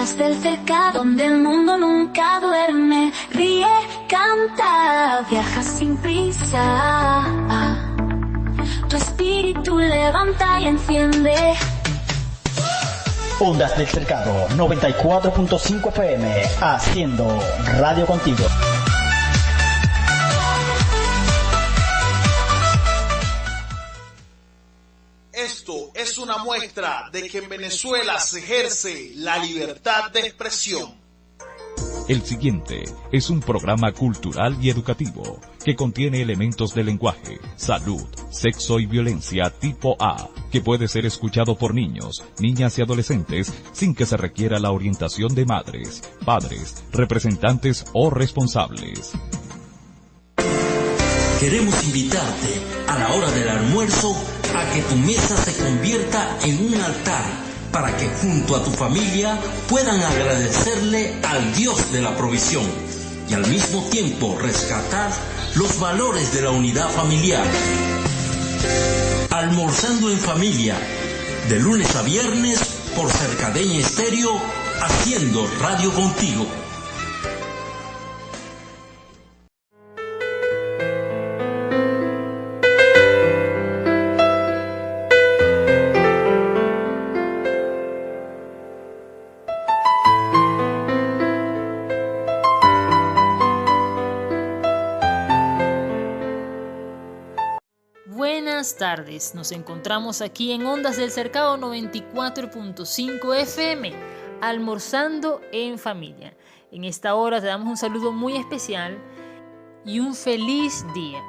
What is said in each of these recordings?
Ondas del cercado, donde el mundo nunca duerme. Ríe, canta, viaja sin prisa. Tu espíritu levanta y enciende. Ondas del Cercado, 94.5 FM, haciendo radio contigo. Esto es una muestra de que en Venezuela se ejerce la libertad de expresión. El siguiente es un programa cultural y educativo que contiene elementos de lenguaje, salud, sexo y violencia tipo A, que puede ser escuchado por niños, niñas y adolescentes sin que se requiera la orientación de madres, padres, representantes o responsables. Queremos invitarte a la hora del almuerzo a que tu mesa se convierta en un altar para que junto a tu familia puedan agradecerle al Dios de la provisión y al mismo tiempo rescatar los valores de la unidad familiar. Almorzando en familia, de lunes a viernes por Cercadeña Estéreo, haciendo radio contigo. Buenas tardes, nos encontramos aquí en Ondas del Cercado 94.5 FM, almorzando en familia. En esta hora te damos un saludo muy especial y un feliz día.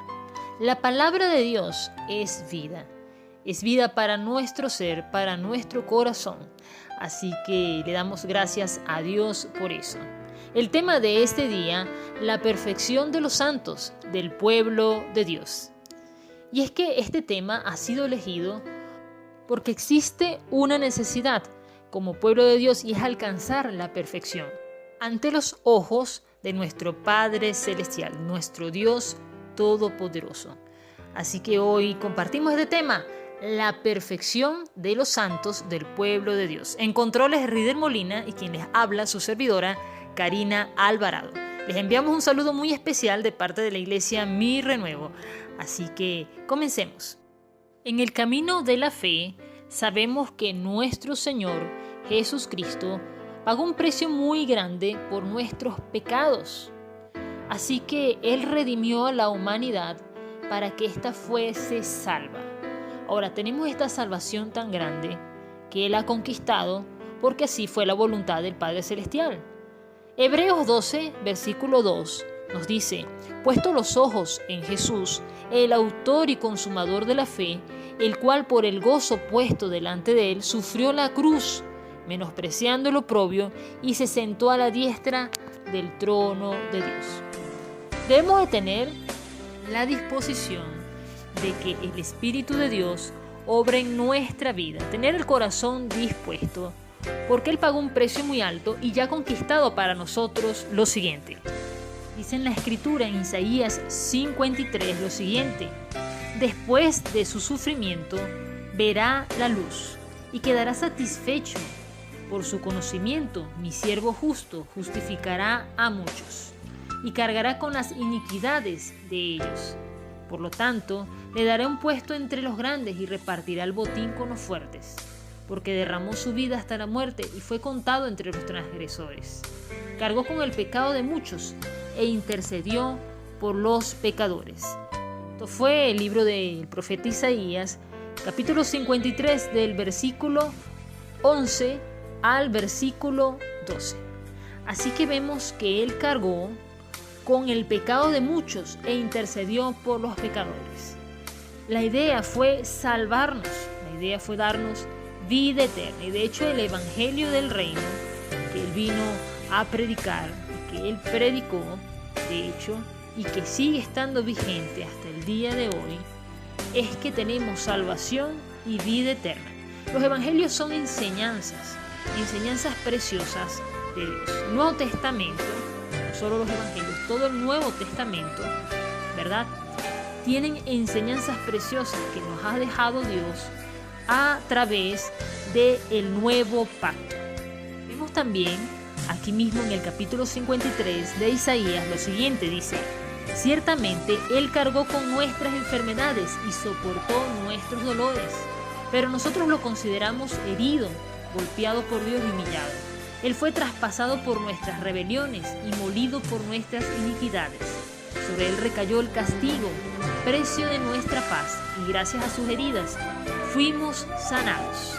La palabra de Dios es vida para nuestro ser, para nuestro corazón. Así que le damos gracias a Dios por eso. El tema de este día, la perfección de los santos, del pueblo de Dios. Y es que este tema ha sido elegido porque existe una necesidad como pueblo de Dios y es alcanzar la perfección ante los ojos de nuestro Padre Celestial, nuestro Dios Todopoderoso. Así que hoy compartimos este tema, la perfección de los santos del pueblo de Dios. En controles, Rider Molina, y quien les habla, su servidora, Karina Alvarado. Les enviamos un saludo muy especial de parte de la iglesia Mi Renuevo. Así que comencemos. En el camino de la fe, sabemos que nuestro Señor Jesucristo pagó un precio muy grande por nuestros pecados. Así que Él redimió a la humanidad para que ésta fuese salva. Ahora tenemos esta salvación tan grande que Él ha conquistado porque así fue la voluntad del Padre Celestial. Hebreos 12, versículo 2 nos dice: puesto los ojos en Jesús, el autor y consumador de la fe, el cual por el gozo puesto delante de él sufrió la cruz, menospreciando el oprobio, y se sentó a la diestra del trono de Dios. Debemos de tener la disposición de que el Espíritu de Dios obre en nuestra vida, tener el corazón dispuesto, porque Él pagó un precio muy alto y ya ha conquistado para nosotros lo siguiente. Dice en la Escritura, en Isaías 53, lo siguiente: después de su sufrimiento verá la luz y quedará satisfecho. Por su conocimiento, mi siervo justo justificará a muchos y cargará con las iniquidades de ellos. Por lo tanto, le daré un puesto entre los grandes y repartirá el botín con los fuertes, porque derramó su vida hasta la muerte y fue contado entre los transgresores. Cargó con el pecado de muchos e intercedió por los pecadores. Esto fue el libro del profeta Isaías, capítulo 53, del versículo 11 al versículo 12. Así que vemos que Él cargó con el pecado de muchos e intercedió por los pecadores. La idea fue salvarnos, la idea fue darnos vida eterna. Y de hecho el evangelio del reino que Él vino a predicar, que Él predicó, de hecho, y que sigue estando vigente hasta el día de hoy, es que tenemos salvación y vida eterna. Los evangelios son enseñanzas preciosas de Dios. El Nuevo Testamento, no solo los evangelios, todo el Nuevo Testamento, ¿verdad?, tienen enseñanzas preciosas que nos ha dejado Dios a través del nuevo pacto. Vemos también, aquí mismo en el capítulo 53 de Isaías, lo siguiente dice: ciertamente Él cargó con nuestras enfermedades y soportó nuestros dolores, pero nosotros lo consideramos herido, golpeado por Dios y humillado. Él fue traspasado por nuestras rebeliones y molido por nuestras iniquidades. Sobre Él recayó el castigo, precio de nuestra paz, y gracias a sus heridas fuimos sanados.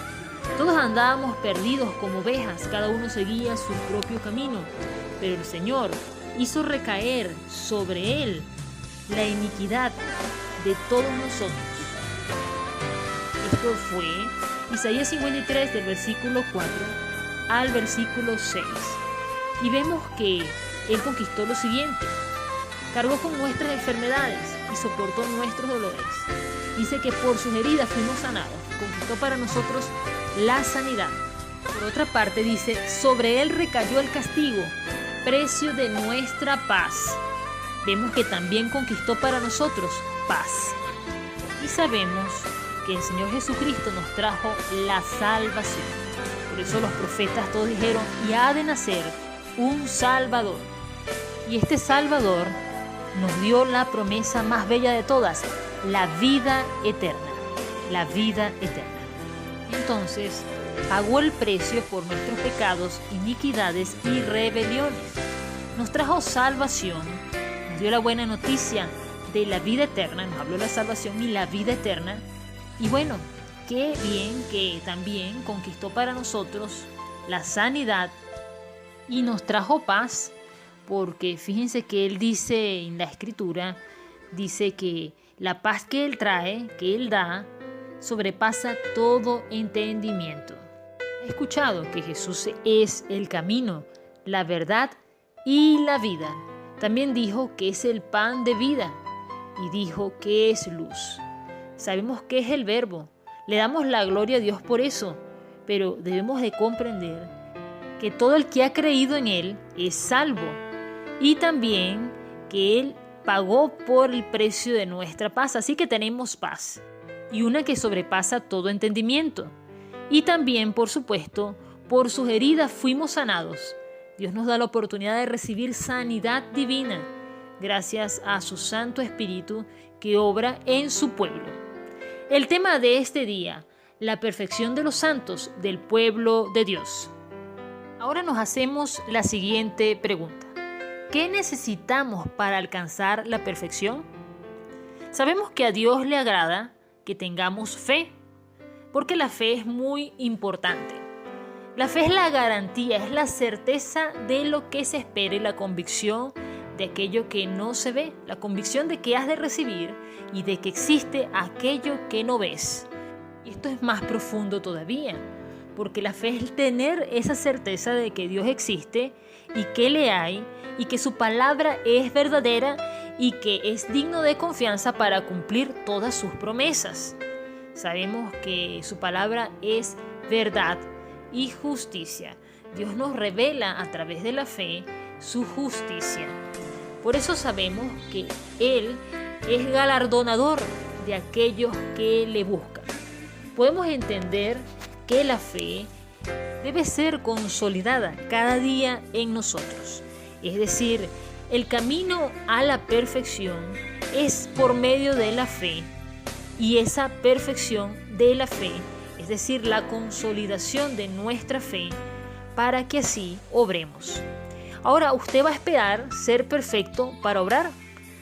Todos andábamos perdidos como ovejas, cada uno seguía su propio camino, pero el Señor hizo recaer sobre Él la iniquidad de todos nosotros. Esto fue Isaías 53 del versículo 4 al versículo 6. Y vemos que Él conquistó lo siguiente: cargó con nuestras enfermedades y soportó nuestros dolores. Dice que por sus heridas fuimos sanados, conquistó para nosotros la sanidad. Por otra parte dice: sobre Él recayó el castigo, precio de nuestra paz. Vemos que también conquistó para nosotros paz. Y sabemos que el Señor Jesucristo nos trajo la salvación. Por eso los profetas todos dijeron: y ha de nacer un Salvador. Y este Salvador nos dio la promesa más bella de todas: la vida eterna. La vida eterna. Entonces, pagó el precio por nuestros pecados, iniquidades y rebeliones. Nos trajo salvación, nos dio la buena noticia de la vida eterna, nos habló de la salvación y la vida eterna. Y bueno, qué bien que también conquistó para nosotros la sanidad y nos trajo paz, porque fíjense que Él dice en la Escritura, dice que la paz que Él trae, que Él da, sobrepasa todo entendimiento. He escuchado que Jesús es el camino, la verdad y la vida. También dijo que es el pan de vida y dijo que es luz. Sabemos que es el Verbo. Le damos la gloria a Dios por eso, pero debemos de comprender que todo el que ha creído en Él es salvo, y también que Él pagó por el precio de nuestra paz, así que tenemos paz, y una que sobrepasa todo entendimiento. Y también, por supuesto, por sus heridas fuimos sanados. Dios nos da la oportunidad de recibir sanidad divina, gracias a su Santo Espíritu que obra en su pueblo. El tema de este día: la perfección de los santos del pueblo de Dios. Ahora nos hacemos la siguiente pregunta: ¿qué necesitamos para alcanzar la perfección? Sabemos que a Dios le agrada que tengamos fe, porque la fe es muy importante. La fe es la garantía, es la certeza de lo que se espera y la convicción de aquello que no se ve, la convicción de que has de recibir y de que existe aquello que no ves. Y esto es más profundo todavía, porque la fe es tener esa certeza de que Dios existe y que le hay, y que su palabra es verdadera y que es digno de confianza para cumplir todas sus promesas. Sabemos que su palabra es verdad y justicia. Dios nos revela a través de la fe su justicia. Por eso sabemos que Él es galardonador de aquellos que le buscan. Podemos entender que la fe debe ser consolidada cada día en nosotros. Es decir, el camino a la perfección es por medio de la fe, y esa perfección de la fe, es decir, la consolidación de nuestra fe, para que así obremos. Ahora, ¿usted va a esperar ser perfecto para obrar?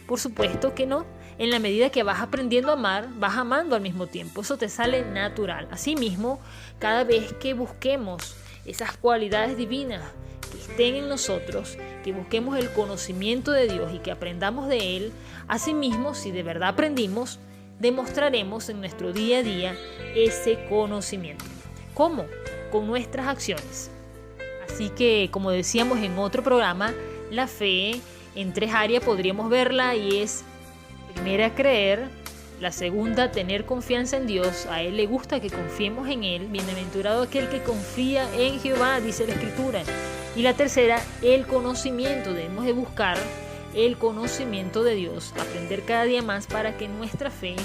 Por supuesto que no. En la medida que vas aprendiendo a amar, vas amando al mismo tiempo. Eso te sale natural. Asimismo, cada vez que busquemos esas cualidades divinas que estén en nosotros, que busquemos el conocimiento de Dios y que aprendamos de Él, asimismo, si de verdad aprendimos, demostraremos en nuestro día a día ese conocimiento. ¿Cómo? Con nuestras acciones. Así que, como decíamos en otro programa, la fe en 3 áreas podríamos verla, y es: primera, creer; la segunda, tener confianza en Dios. A Él le gusta que confiemos en Él. Bienaventurado aquel que confía en Jehová, dice la Escritura. Y la tercera, el conocimiento. Debemos de buscar el conocimiento de Dios, aprender cada día más para que nuestra fe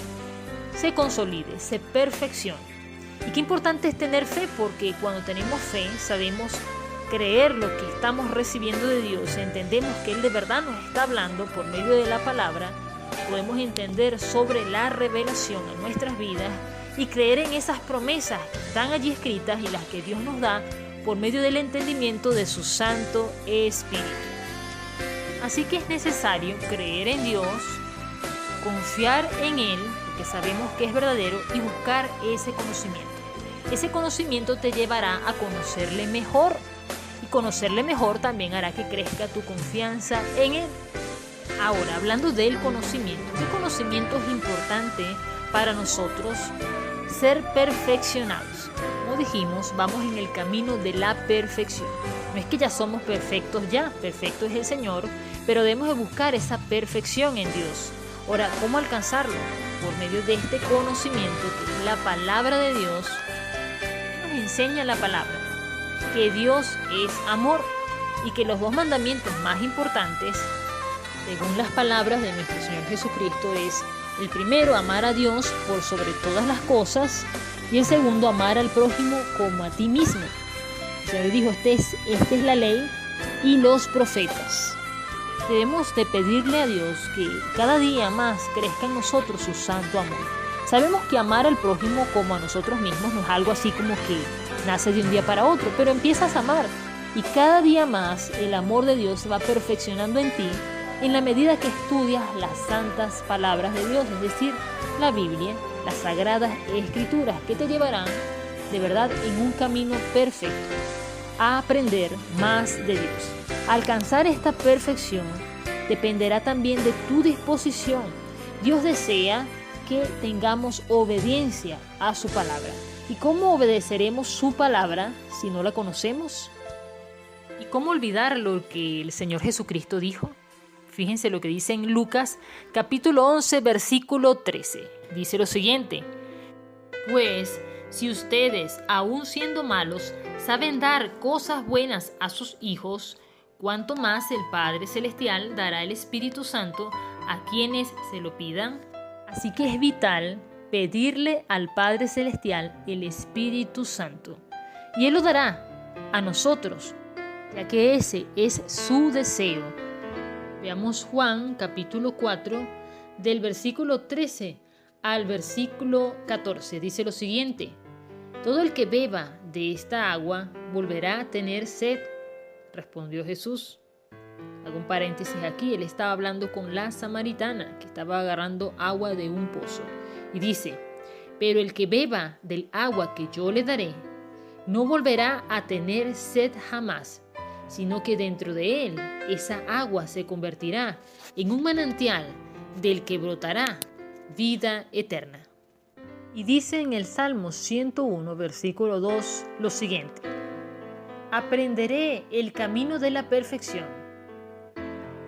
se consolide, se perfeccione. Y qué importante es tener fe, porque cuando tenemos fe sabemos creer lo que estamos recibiendo de Dios, entendemos que Él de verdad nos está hablando por medio de la palabra, podemos entender sobre la revelación en nuestras vidas y creer en esas promesas que están allí escritas y las que Dios nos da por medio del entendimiento de su Santo Espíritu. Así que es necesario creer en Dios, confiar en Él, porque sabemos que es verdadero, y buscar ese conocimiento. Ese conocimiento te llevará a conocerle mejor, y conocerle mejor también hará que crezca tu confianza en Él. Ahora, hablando del conocimiento, ¿qué conocimiento es importante para nosotros? Ser perfeccionados. Como dijimos, vamos en el camino de la perfección. No es que ya somos perfectos ya, perfecto es el Señor, pero debemos de buscar esa perfección en Dios. Ahora, ¿cómo alcanzarlo? Por medio de este conocimiento que es la palabra de Dios. Nos enseña la palabra que Dios es amor y que los dos mandamientos más importantes, según las palabras de nuestro Señor Jesucristo, es el primero, amar a Dios por sobre todas las cosas, y el segundo, amar al prójimo como a ti mismo. El Señor dijo, esta es la ley y los profetas. Debemos de pedirle a Dios que cada día más crezca en nosotros su santo amor. Sabemos que amar al prójimo como a nosotros mismos no es algo así como que nace de un día para otro, pero empiezas a amar y cada día más el amor de Dios se va perfeccionando en ti en la medida que estudias las santas palabras de Dios, es decir, la Biblia, las sagradas escrituras que te llevarán de verdad en un camino perfecto a aprender más de Dios. Alcanzar esta perfección dependerá también de tu disposición. Dios desea que tengamos obediencia a su palabra. ¿Y cómo obedeceremos su palabra si no la conocemos? ¿Y cómo olvidar lo que el Señor Jesucristo dijo? Fíjense lo que dice en Lucas capítulo 11 versículo 13. Dice lo siguiente: pues si ustedes, aun siendo malos, saben dar cosas buenas a sus hijos, ¿cuánto más el Padre Celestial dará el Espíritu Santo a quienes se lo pidan? Así que es vital pedirle al Padre Celestial el Espíritu Santo. Y Él lo dará a nosotros, ya que ese es su deseo. Veamos Juan capítulo 4 del versículo 13 al versículo 14. Dice lo siguiente: todo el que beba de esta agua volverá a tener sed, respondió Jesús. Hago un paréntesis aquí, él estaba hablando con la samaritana que estaba agarrando agua de un pozo. Y dice: pero el que beba del agua que yo le daré, no volverá a tener sed jamás, sino que dentro de él esa agua se convertirá en un manantial del que brotará vida eterna. Y dice en el Salmo 101, versículo 2, lo siguiente: aprenderé el camino de la perfección.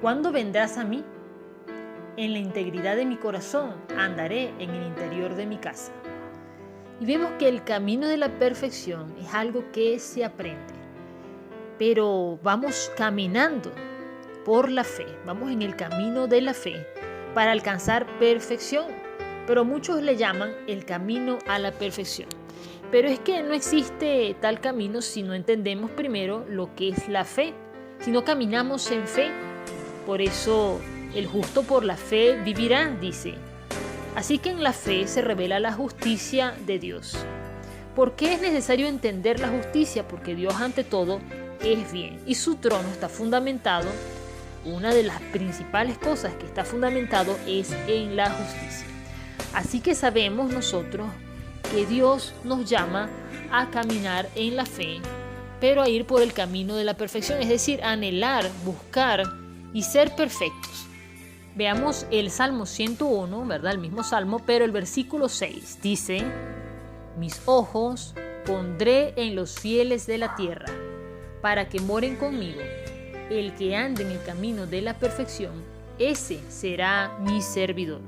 ¿Cuándo vendrás a mí? En la integridad de mi corazón andaré en el interior de mi casa. Y vemos que el camino de la perfección es algo que se aprende. Pero vamos caminando por la fe, vamos en el camino de la fe para alcanzar perfección. Pero muchos le llaman el camino a la perfección. Pero es que no existe tal camino si no entendemos primero lo que es la fe, si no caminamos en fe. Por eso el justo por la fe vivirá, dice. Así que en la fe se revela la justicia de Dios. ¿Por qué es necesario entender la justicia? Porque Dios ante todo es bien y su trono está fundamentado. Una de las principales cosas que está fundamentado es en la justicia. Así que sabemos nosotros que Dios nos llama a caminar en la fe, pero a ir por el camino de la perfección, es decir, a anhelar, buscar y ser perfectos. Veamos el Salmo 101, ¿verdad? El mismo Salmo, pero el versículo 6 dice: mis ojos pondré en los fieles de la tierra, para que moren conmigo. El que ande en el camino de la perfección, ese será mi servidor.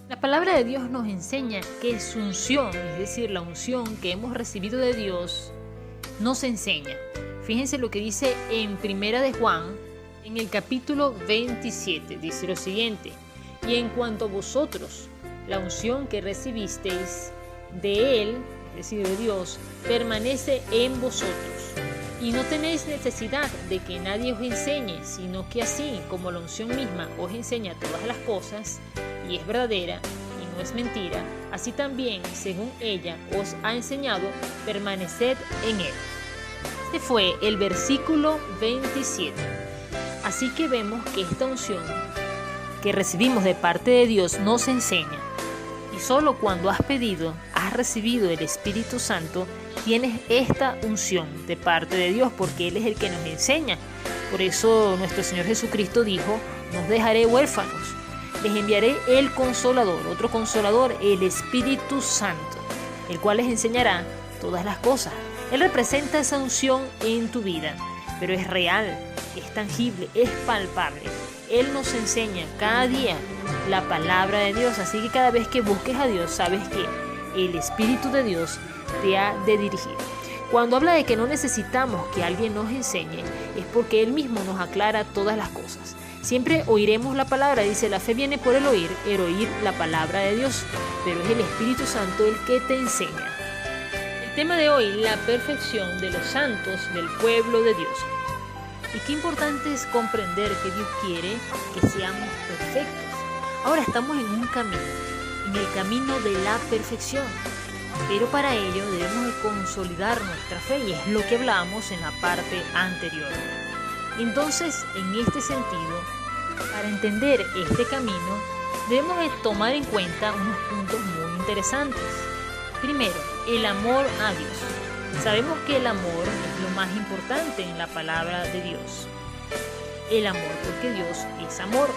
La palabra de Dios nos enseña que su unción, es decir, la unción que hemos recibido de Dios, nos enseña. Fíjense lo que dice en Primera de Juan, en el capítulo 27, dice lo siguiente: y en cuanto a vosotros, la unción que recibisteis de Él, es decir, de Dios, permanece en vosotros, Y no tenéis necesidad de que nadie os enseñe, sino que así como la unción misma os enseña todas las cosas, y es verdadera y no es mentira, así también, según ella os ha enseñado, permaneced en él. Este fue el versículo 27. Así que vemos que esta unción que recibimos de parte de Dios nos enseña. Y solo cuando has pedido, has recibido el Espíritu Santo, tienes esta unción de parte de Dios, porque Él es el que nos enseña. Por eso nuestro Señor Jesucristo dijo: no os dejaré huérfanos, les enviaré el Consolador, otro Consolador, el Espíritu Santo, el cual les enseñará todas las cosas. Él representa esa unción en tu vida, pero es real, es tangible, es palpable. Él nos enseña cada día la palabra de Dios, así que cada vez que busques a Dios, sabes que el Espíritu de Dios te ha de dirigir. Cuando habla de que no necesitamos que alguien nos enseñe, es porque Él mismo nos aclara todas las cosas. Siempre oiremos la palabra, dice: la fe viene por el oír la palabra de Dios, pero es el Espíritu Santo el que te enseña. El tema de hoy, la perfección de los santos del pueblo de Dios. Y qué importante es comprender que Dios quiere que seamos perfectos. Ahora estamos en un camino, en el camino de la perfección. Pero para ello debemos de consolidar nuestra fe, y es lo que hablábamos en la parte anterior. Entonces, en este sentido, para entender este camino, debemos de tomar en cuenta unos puntos muy interesantes. Primero, el amor a Dios. Sabemos que el amor es lo más importante en la palabra de Dios. El amor, porque Dios es amor.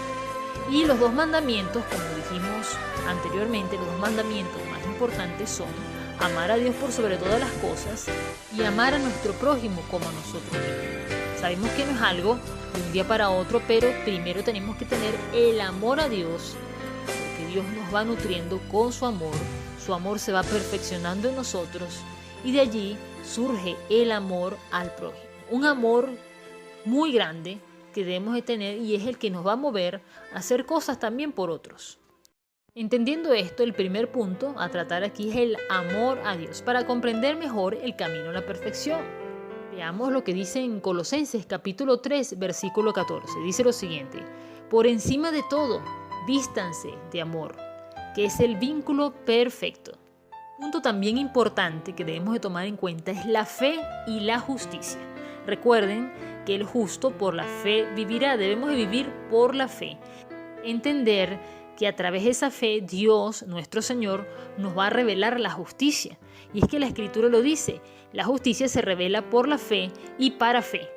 Y los dos mandamientos, como dijimos anteriormente, los dos mandamientos más importantes son amar a Dios por sobre todas las cosas y amar a nuestro prójimo como a nosotros mismos. Sabemos que no es algo de un día para otro, pero primero tenemos que tener el amor a Dios, porque Dios nos va nutriendo con su amor se va perfeccionando en nosotros, y de allí surge el amor al prójimo. Un amor muy grande que debemos de tener, y es el que nos va a mover a hacer cosas también por otros. Entendiendo esto, el primer punto a tratar aquí es el amor a Dios, para comprender mejor el camino a la perfección. Veamos lo que dice en Colosenses capítulo 3, versículo 14. Dice lo siguiente: por encima de todo, vístanse de amor, que es el vínculo perfecto. Punto también importante que debemos de tomar en cuenta es la fe y la justicia. Recuerden que el justo por la fe vivirá. Debemos de vivir por la fe. Entender que a través de esa fe Dios, nuestro Señor, nos va a revelar la justicia. Y es que la Escritura lo dice: la justicia se revela por la fe y para fe.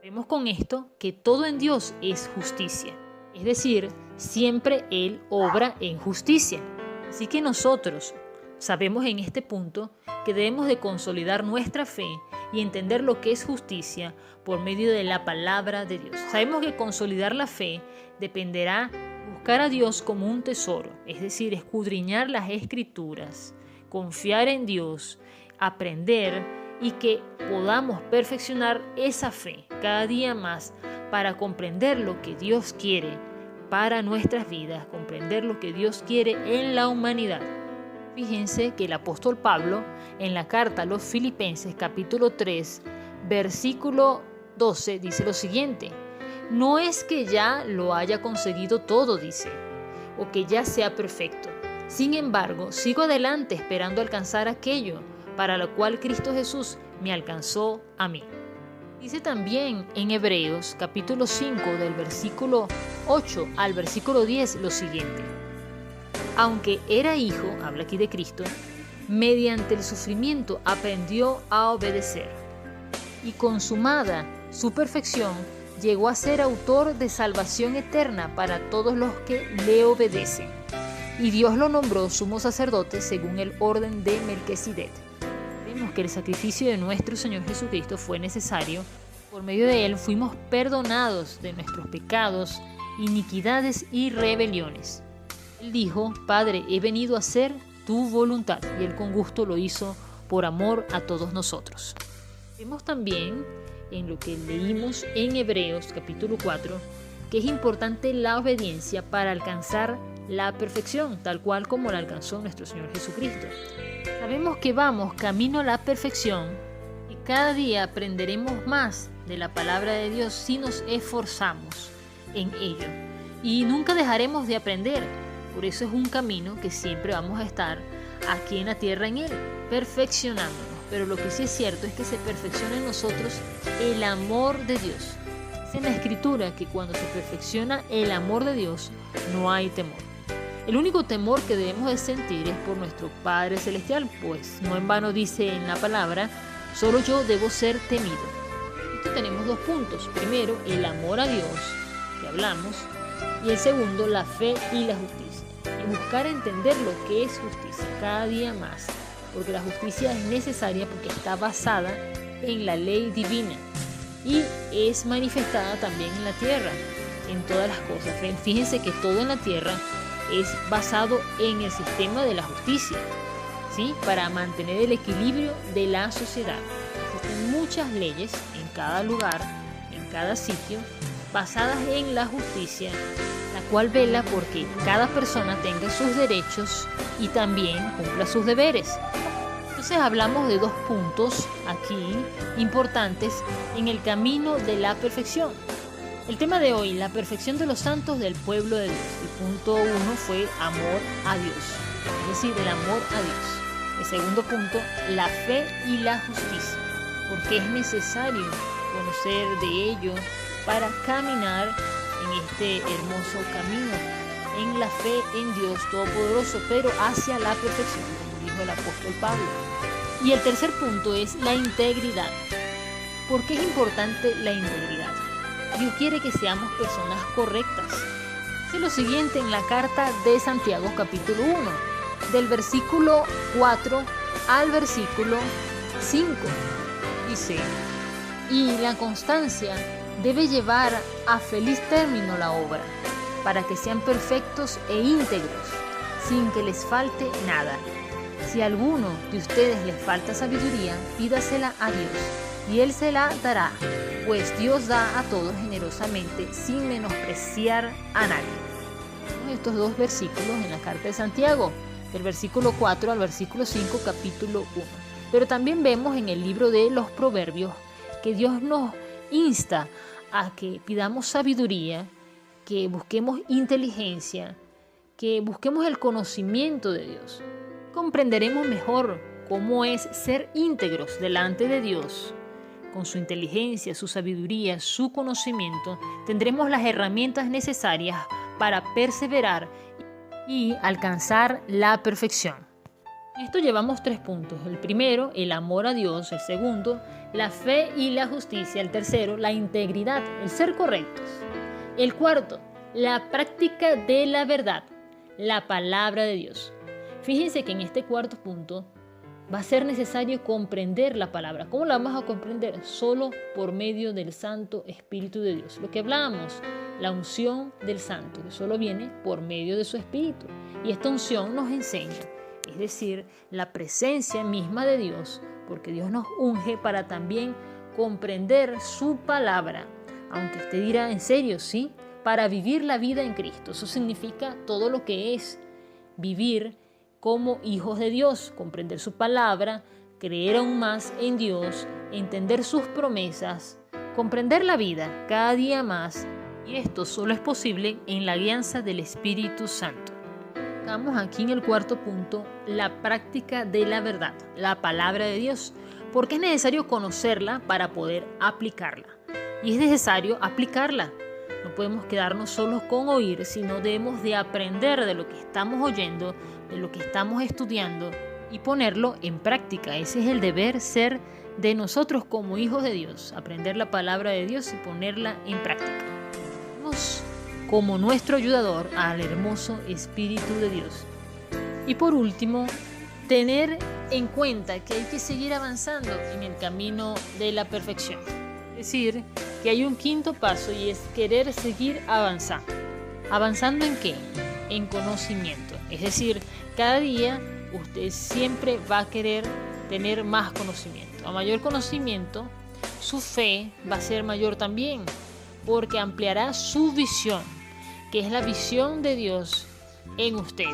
Vemos con esto que todo en Dios es justicia. Es decir, siempre Él obra en justicia. Así que nosotros sabemos en este punto que debemos de consolidar nuestra fe y entender lo que es justicia por medio de la palabra de Dios. Sabemos que consolidar la fe dependerá buscar a Dios como un tesoro, es decir, escudriñar las Escrituras, confiar en Dios, aprender, y que podamos perfeccionar esa fe cada día más para comprender lo que Dios quiere para nuestras vidas, comprender lo que Dios quiere en la humanidad. Fíjense que el apóstol Pablo, en la carta a los Filipenses capítulo 3, versículo 12, dice lo siguiente: no es que ya lo haya conseguido todo, dice, o que ya sea perfecto. Sin embargo, sigo adelante esperando alcanzar aquello para lo cual Cristo Jesús me alcanzó a mí. Dice también en Hebreos capítulo 5 del versículo 8 al versículo 10 lo siguiente: aunque era hijo, habla aquí de Cristo, mediante el sufrimiento aprendió a obedecer, y consumada su perfección, llegó a ser autor de salvación eterna para todos los que le obedecen. Y Dios lo nombró sumo sacerdote según el orden de Melquisedec. Vemos que el sacrificio de nuestro Señor Jesucristo fue necesario. Por medio de él fuimos perdonados de nuestros pecados, iniquidades y rebeliones. Él dijo: Padre, he venido a hacer tu voluntad, y él con gusto lo hizo por amor a todos nosotros. Vemos también en lo que leímos en Hebreos capítulo 4 que es importante la obediencia para alcanzar la perfección, tal cual como la alcanzó nuestro Señor Jesucristo. Sabemos que vamos camino a la perfección y cada día aprenderemos más de la palabra de Dios si nos esforzamos en ello. Y nunca dejaremos de aprender. Por eso es un camino que siempre vamos a estar aquí en la tierra en él, perfeccionándonos. Pero lo que sí es cierto es que se perfecciona en nosotros el amor de Dios. Es en la Escritura que cuando se perfecciona el amor de Dios, no hay temor. El único temor que debemos de sentir es por nuestro Padre Celestial, pues no en vano dice en la palabra, solo yo debo ser temido. Aquí tenemos 2 puntos. Primero, el amor a Dios, que hablamos, y el segundo, la fe y la justicia. Y buscar entender lo que es justicia cada día más, porque la justicia es necesaria porque está basada en la ley divina y es manifestada también en la tierra, en todas las cosas. Fíjense que todo en la tierra es basado en el sistema de la justicia, ¿sí? Para mantener el equilibrio de la sociedad. Existen muchas leyes en cada lugar, en cada sitio, basadas en la justicia, la cual vela porque cada persona tenga sus derechos y también cumpla sus deberes. Entonces hablamos de 2 puntos aquí importantes en el camino de la perfección. El tema de hoy, la perfección de los santos del pueblo de Dios. El punto 1 fue amor a Dios, es decir, el amor a Dios. El segundo punto, la fe y la justicia, porque es necesario conocer de ello para caminar en este hermoso camino, en la fe en Dios Todopoderoso, pero hacia la perfección, como dijo el apóstol Pablo. Y el tercer punto es la integridad. ¿Por qué es importante la integridad? Dios quiere que seamos personas correctas. Dice lo siguiente en la carta de Santiago, capítulo 1, del versículo 4 al versículo 5. Dice, y la constancia debe llevar a feliz término la obra, para que sean perfectos e íntegros, sin que les falte nada. Si a alguno de ustedes les falta sabiduría, pídasela a Dios, y Él se la dará, pues Dios da a todos generosamente, sin menospreciar a nadie. Estos 2 versículos en la carta de Santiago, del versículo 4 al versículo 5, capítulo 1. Pero también vemos en el libro de los Proverbios que Dios nos insta a que pidamos sabiduría, que busquemos inteligencia, que busquemos el conocimiento de Dios. Comprenderemos mejor cómo es ser íntegros delante de Dios. Con su inteligencia, su sabiduría, su conocimiento, tendremos las herramientas necesarias para perseverar y alcanzar la perfección. En esto llevamos 3 puntos. El primero, el amor a Dios. El segundo, la fe y la justicia. El tercero, la integridad, el ser correctos. El cuarto, la práctica de la verdad, la palabra de Dios. Fíjense que en este cuarto punto va a ser necesario comprender la palabra. ¿Cómo la vamos a comprender? Solo por medio del Santo Espíritu de Dios. Lo que hablábamos, la unción del Santo, que solo viene por medio de su Espíritu. Y esta unción nos enseña, es decir, la presencia misma de Dios, porque Dios nos unge para también comprender su palabra. Aunque usted dirá, ¿en serio? Sí, para vivir la vida en Cristo. Eso significa todo lo que es vivir como hijos de Dios, comprender su palabra, creer aún más en Dios, entender sus promesas, comprender la vida cada día más. Y esto solo es posible en la guianza del Espíritu Santo. Estamos aquí en el cuarto punto, la práctica de la verdad, la palabra de Dios, porque es necesario conocerla para poder aplicarla. Y es necesario aplicarla. No podemos quedarnos solos con oír, sino debemos de aprender de lo que estamos oyendo, de lo que estamos estudiando y ponerlo en práctica. Ese es el deber ser de nosotros como hijos de Dios, aprender la palabra de Dios y ponerla en práctica. Tenemos como nuestro ayudador al hermoso Espíritu de Dios. Y por último, tener en cuenta que hay que seguir avanzando en el camino de la perfección. Es decir, que hay un quinto paso y es querer seguir avanzando. ¿Avanzando en qué? En conocimiento. Es decir, cada día usted siempre va a querer tener más conocimiento. A mayor conocimiento, su fe va a ser mayor también, porque ampliará su visión, que es la visión de Dios en usted.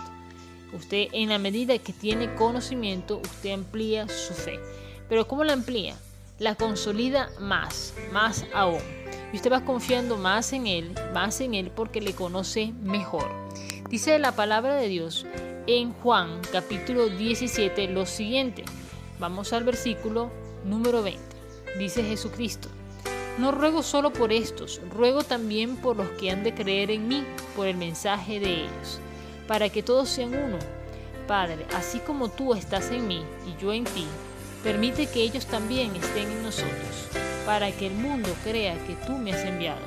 Usted, en la medida que tiene conocimiento, usted amplía su fe. ¿Pero cómo la amplía? la consolida más aún. Y usted va confiando más en Él porque le conoce mejor. Dice la palabra de Dios en Juan capítulo 17 lo siguiente. Vamos al versículo número 20. Dice Jesucristo: no ruego solo por estos, ruego también por los que han de creer en mí, por el mensaje de ellos, para que todos sean uno. Padre, así como tú estás en mí y yo en ti, permite que ellos también estén en nosotros, para que el mundo crea que tú me has enviado.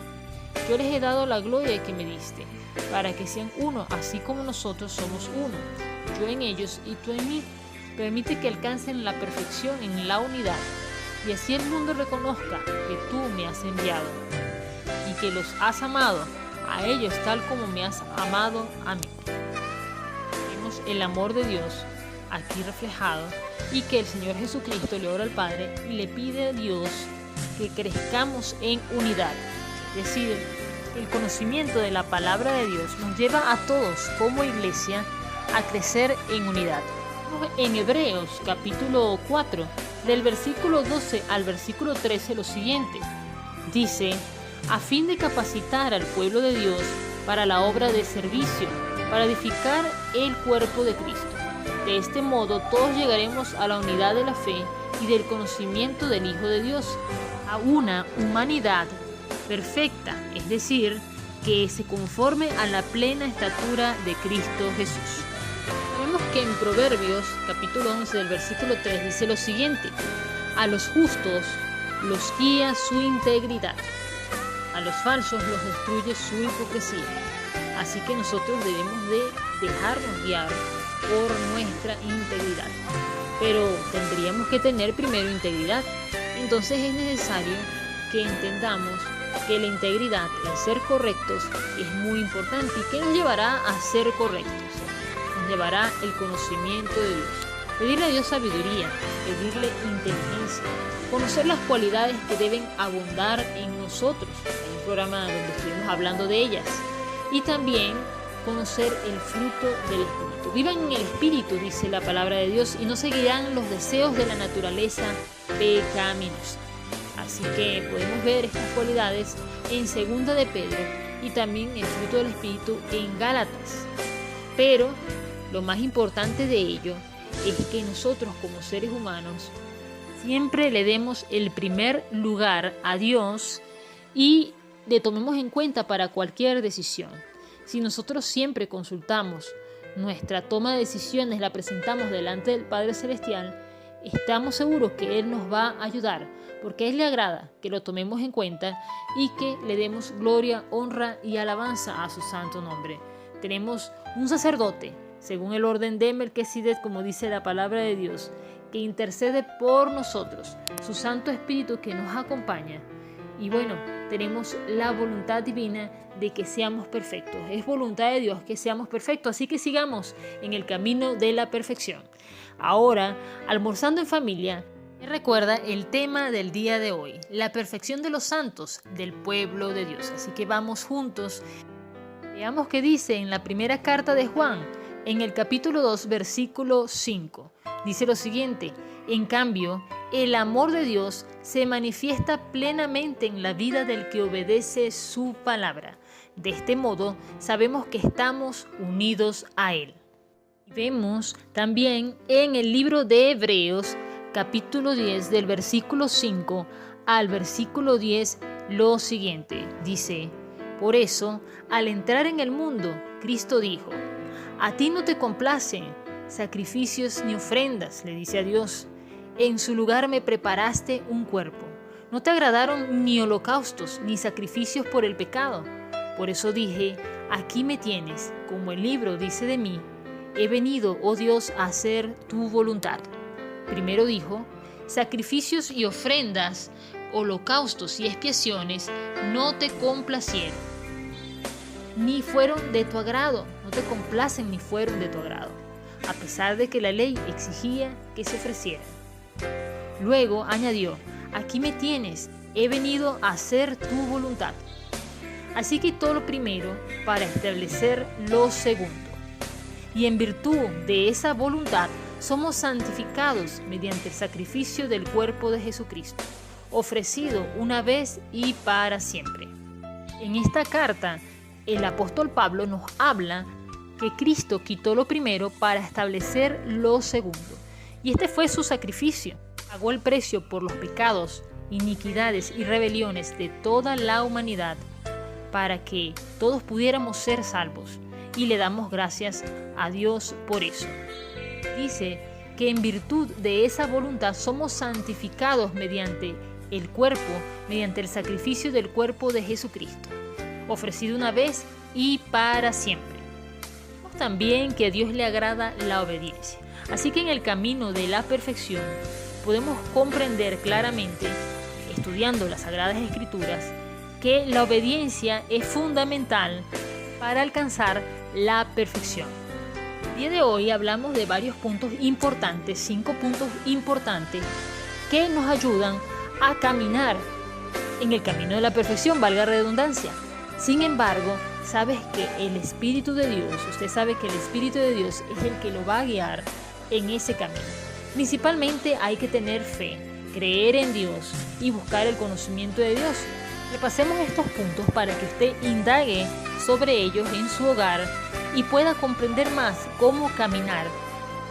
Yo les he dado la gloria que me diste, para que sean uno, así como nosotros somos uno, yo en ellos y tú en mí. Permite que alcancen la perfección en la unidad, y así el mundo reconozca que tú me has enviado, y que los has amado a ellos tal como me has amado a mí. Vemos el amor de Dios aquí reflejado, y que el Señor Jesucristo le ora al Padre y le pide a Dios que crezcamos en unidad. Es decir, el conocimiento de la palabra de Dios nos lleva a todos como iglesia a crecer en unidad. En Hebreos capítulo 4, del versículo 12 al versículo 13 lo siguiente. Dice: a fin de capacitar al pueblo de Dios para la obra de servicio, para edificar el cuerpo de Cristo. De este modo todos llegaremos a la unidad de la fe y del conocimiento del Hijo de Dios, a una humanidad perfecta, es decir, que se conforme a la plena estatura de Cristo Jesús. Sabemos que en Proverbios capítulo 11 del versículo 3 dice lo siguiente: a los justos los guía su integridad, a los falsos los destruye su hipocresía. Así que nosotros debemos de dejarnos guiar por nuestra integridad, pero tendríamos que tener primero integridad. Entonces es necesario que entendamos que la integridad, el ser correctos, es muy importante. ¿Y qué nos llevará a ser correctos? Nos llevará el conocimiento de Dios. Pedirle a Dios sabiduría, pedirle inteligencia, conocer las cualidades que deben abundar en nosotros. Hay un programa donde estuvimos hablando de ellas. Y también conocer el fruto del Espíritu. Vivan en el Espíritu, dice la palabra de Dios, y no seguirán los deseos de la naturaleza pecaminosa. Así que podemos ver estas cualidades en 2 de Pedro y también el fruto del Espíritu en Gálatas. Pero lo más importante de ello es que nosotros como seres humanos siempre le demos el primer lugar a Dios y le tomemos en cuenta para cualquier decisión. Si nosotros siempre consultamos nuestra toma de decisiones, la presentamos delante del Padre Celestial, estamos seguros que Él nos va a ayudar, porque a Él le agrada que lo tomemos en cuenta y que le demos gloria, honra y alabanza a su santo nombre. Tenemos un sacerdote, según el orden de Melquisedec, como dice la palabra de Dios, que intercede por nosotros, su Santo Espíritu que nos acompaña. Y bueno, tenemos la voluntad divina de que seamos perfectos. Es voluntad de Dios que seamos perfectos, así que sigamos en el camino de la perfección. Ahora, almorzando en familia, recuerda el tema del día de hoy, la perfección de los santos del pueblo de Dios. Así que vamos juntos. Veamos qué dice en la primera carta de Juan, en el capítulo 2, versículo 5. Dice lo siguiente: en cambio, el amor de Dios se manifiesta plenamente en la vida del que obedece su palabra. De este modo, sabemos que estamos unidos a Él. Vemos también en el libro de Hebreos, capítulo 10, del versículo 5 al versículo 10, lo siguiente. Dice: por eso, al entrar en el mundo, Cristo dijo: a ti no te complacen sacrificios ni ofrendas, le dice a Dios. En su lugar me preparaste un cuerpo. No te agradaron ni holocaustos ni sacrificios por el pecado. Por eso dije: aquí me tienes, como el libro dice de mí. He venido, oh Dios, a hacer tu voluntad. Primero dijo: sacrificios y ofrendas, holocaustos y expiaciones no te complacieron, ni fueron de tu agrado. No te complacen ni fueron de tu agrado, a pesar de que la ley exigía que se ofrecieran. Luego añadió: aquí me tienes, he venido a hacer tu voluntad. Así que todo lo primero para establecer lo segundo. Y en virtud de esa voluntad somos santificados mediante el sacrificio del cuerpo de Jesucristo. ofrecido una vez y para siempre. En esta carta, el apóstol Pablo nos habla que Cristo quitó lo primero para establecer lo segundo. Y este fue su sacrificio. Pagó el precio por los pecados, iniquidades y rebeliones de toda la humanidad para que todos pudiéramos ser salvos. Y le damos gracias a Dios por eso. Dice que en virtud de esa voluntad somos santificados mediante el cuerpo, mediante el sacrificio del cuerpo de Jesucristo, ofrecido una vez y para siempre. Vemos también que a Dios le agrada la obediencia. Así que en el camino de la perfección podemos comprender claramente, estudiando las Sagradas Escrituras, que la obediencia es fundamental para alcanzar la perfección. El día de hoy hablamos de varios puntos importantes, 5 puntos importantes que nos ayudan a caminar en el camino de la perfección, valga la redundancia. Sin embargo, sabes que el Espíritu de Dios, usted sabe que el Espíritu de Dios es el que lo va a guiar en ese camino. Principalmente hay que tener fe, creer en Dios y buscar el conocimiento de Dios. Repasemos estos puntos para que usted indague sobre ellos en su hogar y pueda comprender más cómo caminar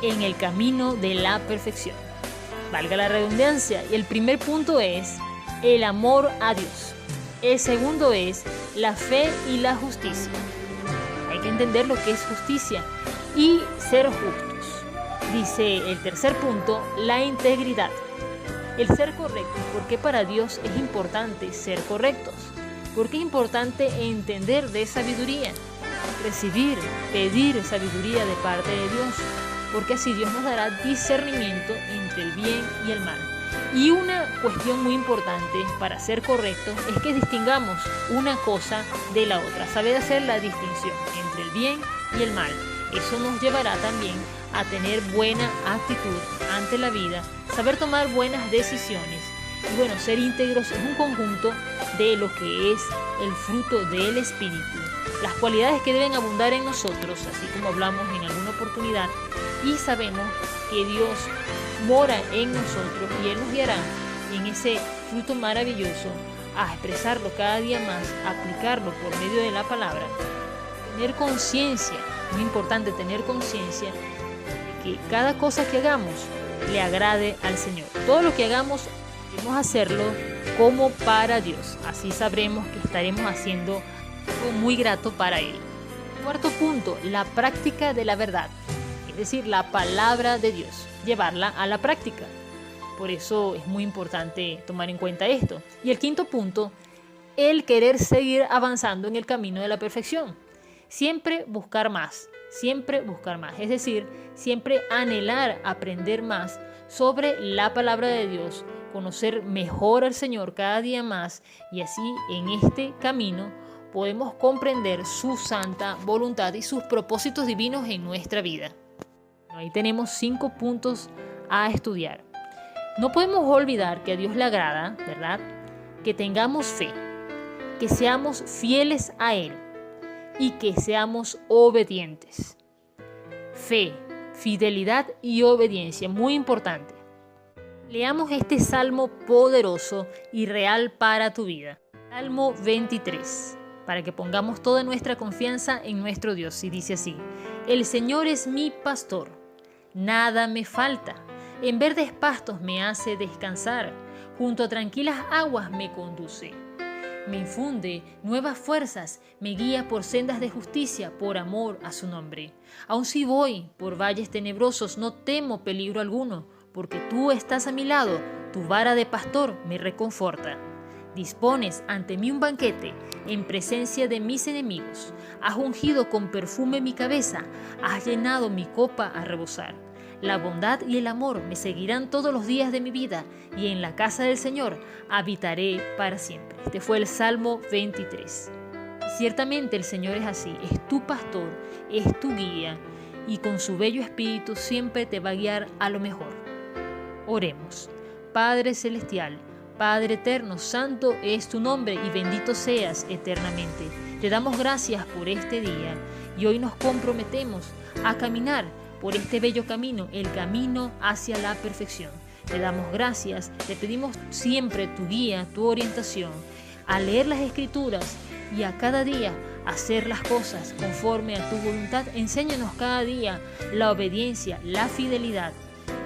en el camino de la perfección. Valga la redundancia. Y el primer punto es el amor a Dios. El segundo es la fe y la justicia. Hay que entender lo que es justicia y ser justos. Dice el tercer punto, la integridad. El ser correcto, porque para Dios es importante ser correctos, porque es importante entender de sabiduría, recibir, pedir sabiduría de parte de Dios, porque así Dios nos dará discernimiento entre el bien y el mal. Y una cuestión muy importante para ser correctos es que distingamos una cosa de la otra, saber hacer la distinción entre el bien y el mal. Eso nos llevará también a tener buena actitud ante la vida, saber tomar buenas decisiones. Y bueno, ser íntegros es un conjunto de lo que es el fruto del Espíritu, las cualidades que deben abundar en nosotros, así como hablamos en alguna oportunidad, y sabemos que Dios mora en nosotros y Él nos guiará en ese fruto maravilloso a expresarlo cada día más, a aplicarlo por medio de la palabra. Tener conciencia, muy importante tener conciencia de que cada cosa que hagamos le agrade al Señor. Todo lo que hagamos debemos hacerlo como para Dios. Así sabremos que estaremos haciendo algo muy grato para Él. Cuarto punto, la práctica de la verdad. Es decir, la palabra de Dios, llevarla a la práctica. Por eso es muy importante tomar en cuenta esto. Y el quinto punto, el querer seguir avanzando en el camino de la perfección. Siempre buscar más, es decir, siempre anhelar aprender más sobre la palabra de Dios, conocer mejor al Señor cada día más, y así en este camino podemos comprender su santa voluntad y sus propósitos divinos en nuestra vida. Ahí tenemos 5 puntos a estudiar. No podemos olvidar que a Dios le agrada, ¿verdad?, que tengamos fe, que seamos fieles a Él y que seamos obedientes. Fe, fidelidad y obediencia, muy importante. Leamos este salmo poderoso y real para tu vida. Salmo 23, para que pongamos toda nuestra confianza en nuestro Dios. Y dice así: el Señor es mi pastor, nada me falta. En verdes pastos me hace descansar, junto a tranquilas aguas me conduce. Me infunde nuevas fuerzas, me guía por sendas de justicia, por amor a su nombre. Aun si voy por valles tenebrosos, no temo peligro alguno, porque tú estás a mi lado, tu vara de pastor me reconforta. Dispones ante mí un banquete en presencia de mis enemigos. Has ungido con perfume mi cabeza, has llenado mi copa a rebosar. La bondad y el amor me seguirán todos los días de mi vida, y en la casa del Señor habitaré para siempre. Este fue el Salmo 23. Y ciertamente el Señor es así, es tu pastor, es tu guía, y con su bello espíritu siempre te va a guiar a lo mejor. Oremos. Padre celestial, Padre eterno, santo es tu nombre y bendito seas eternamente. Te damos gracias por este día y hoy nos comprometemos a caminar por este bello camino, el camino hacia la perfección. Te damos gracias, te pedimos siempre tu guía, tu orientación, a leer las Escrituras y a cada día hacer las cosas conforme a tu voluntad. Enséñanos cada día la obediencia, la fidelidad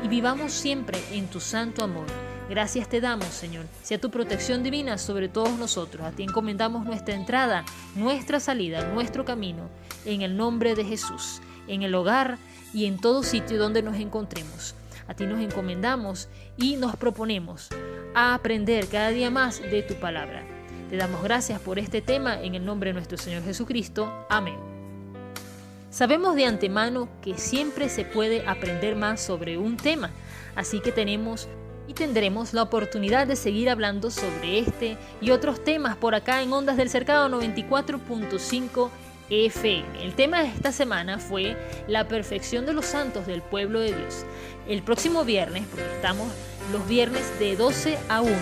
y vivamos siempre en tu santo amor. Gracias te damos, Señor. Sea tu protección divina sobre todos nosotros. A ti encomendamos nuestra entrada, nuestra salida, nuestro camino, en el nombre de Jesús, en el hogar y en todo sitio donde nos encontremos. A ti nos encomendamos y nos proponemos a aprender cada día más de tu palabra. Te damos gracias por este tema en el nombre de nuestro Señor Jesucristo. Amén. Sabemos de antemano que siempre se puede aprender más sobre un tema, así que tenemos y tendremos la oportunidad de seguir hablando sobre este y otros temas por acá en Ondas del Cercado 94.5 FM. El tema de esta semana fue la perfección de los santos del pueblo de Dios. El próximo viernes, porque estamos los viernes de 12 a 1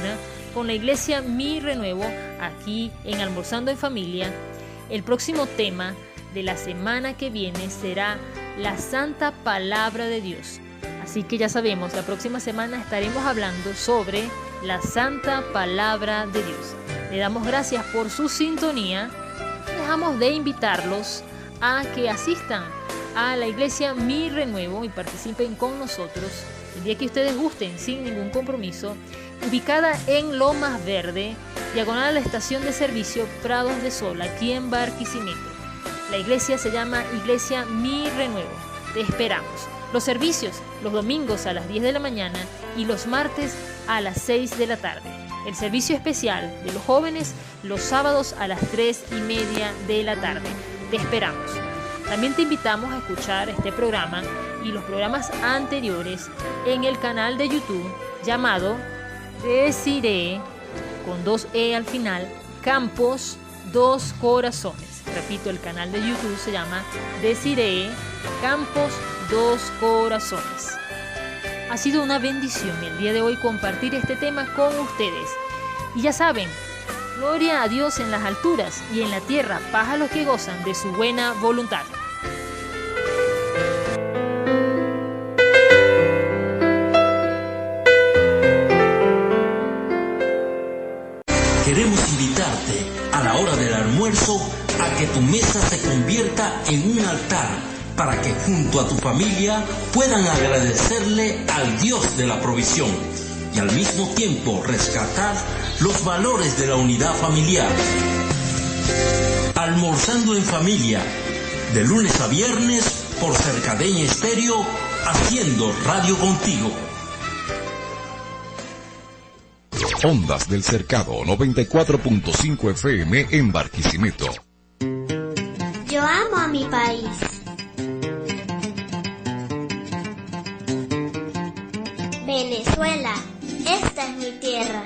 con la iglesia Mi Renuevo aquí en Almorzando en Familia, el próximo tema de la semana que viene será la Santa Palabra de Dios. Así que ya sabemos, la próxima semana estaremos hablando sobre la Santa Palabra de Dios. Le damos gracias por su sintonía. Dejamos de invitarlos a que asistan a la iglesia Mi Renuevo y participen con nosotros el día que ustedes gusten, sin ningún compromiso, ubicada en Lomas Verde, diagonal a la estación de servicio Prados de Sol, aquí en Barquisimeto. La iglesia se llama Iglesia Mi Renuevo. Te esperamos. Los servicios los domingos a las 10 de la mañana y los martes a las 6 de la tarde. El servicio especial de los jóvenes los sábados a las 3:30 de la tarde. Te esperamos. También te invitamos a escuchar este programa y los programas anteriores en el canal de YouTube llamado Desiree, con 2E al final, Campos Dos Corazones. Repito, el canal de YouTube se llama Desiree, Campos Dos Corazones. Ha sido una bendición el día de hoy compartir este tema con ustedes. Y ya saben, gloria a Dios en las alturas y en la tierra, paz a los que gozan de su buena voluntad. Queremos invitarte a la hora del almuerzo a que tu mesa se convierta en un altar para que junto a tu familia puedan agradecerle al Dios de la provisión y al mismo tiempo rescatar los valores de la unidad familiar. Almorzando en familia, de lunes a viernes por Cercadeña Estéreo, haciendo radio contigo. Ondas del Cercado 94.5 FM en Barquisimeto. Yo amo a mi país. Venezuela, esta es mi tierra.